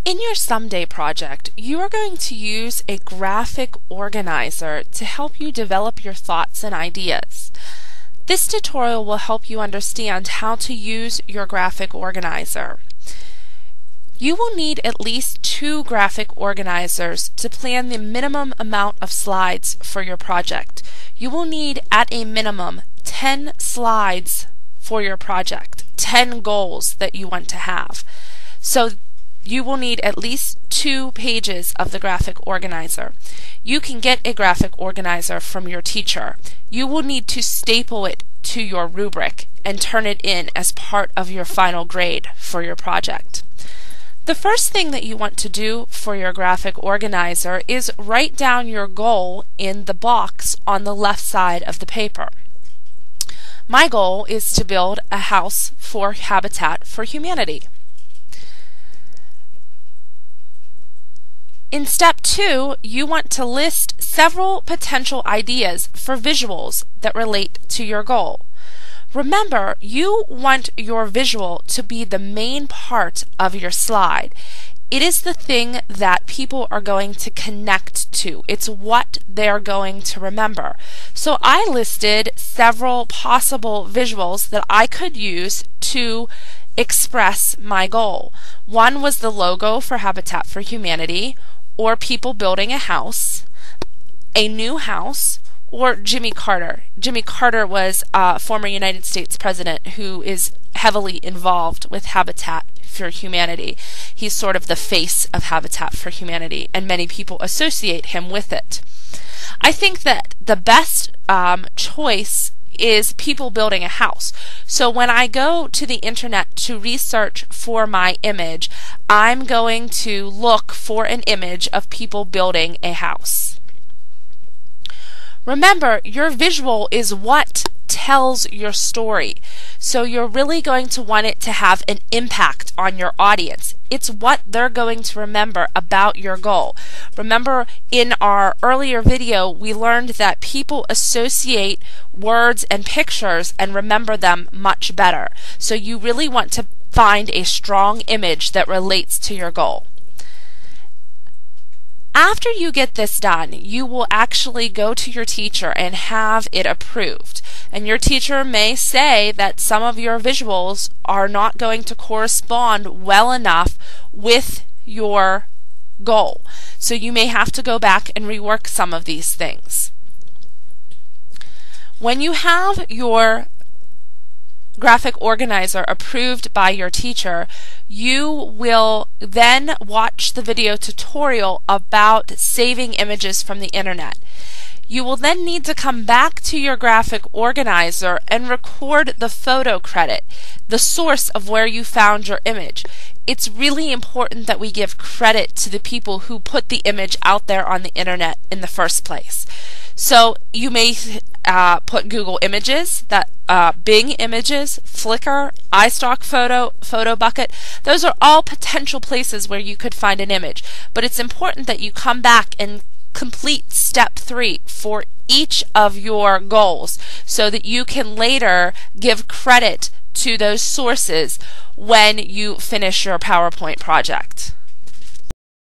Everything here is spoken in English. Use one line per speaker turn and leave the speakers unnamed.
In your someday project, you are going to use a graphic organizer to help you develop your thoughts and ideas. This tutorial will help you understand how to use your graphic organizer. You will need at least 2 graphic organizers to plan the minimum amount of slides for your project. You will need at a minimum 10 slides for your project, 10 goals that you want to have. So you will need at least 2 pages of the graphic organizer. You can get a graphic organizer from your teacher. You will need to staple it to your rubric and turn it in as part of your final grade for your project. The first thing that you want to do for your graphic organizer is write down your goal in the box on the left side of the paper. My goal is to build a house for Habitat for Humanity. In step 2, you want to list several potential ideas for visuals that relate to your goal. Remember, you want your visual to be the main part of your slide. It is the thing that people are going to connect to. It's what they're going to remember. So I listed several possible visuals that I could use to express my goal. One was the logo for Habitat for Humanity, or people building a house, a new house, or Jimmy Carter. Jimmy Carter was a former United States president who is heavily involved with Habitat for Humanity. He's sort of the face of Habitat for Humanity, and many people associate him with it. I think that the best choice is people building a house. So when I go to the internet to research for my image, I'm going to look for an image of people building a house. Remember, your visual is what tells your story. So you're really going to want it to have an impact on your audience. It's what they're going to remember about your goal. Remember, in our earlier video, we learned that people associate words and pictures and remember them much better. So you really want to find a strong image that relates to your goal. After you get this done, you will actually go to your teacher and have it approved. And your teacher may say that some of your visuals are not going to correspond well enough with your goal. So you may have to go back and rework some of these things. When you have your graphic organizer approved by your teacher, you will then watch the video tutorial about saving images from the internet. You will then need to come back to your graphic organizer and record the photo credit, the source of where you found your image. It's really important that we give credit to the people who put the image out there on the internet in the first place. So you may put Google Images, Bing Images, Flickr, iStock Photo, PhotoBucket. Those are all potential places where you could find an image. But it's important that you come back and complete step 3 for each of your goals so that you can later give credit to those sources when you finish your PowerPoint project.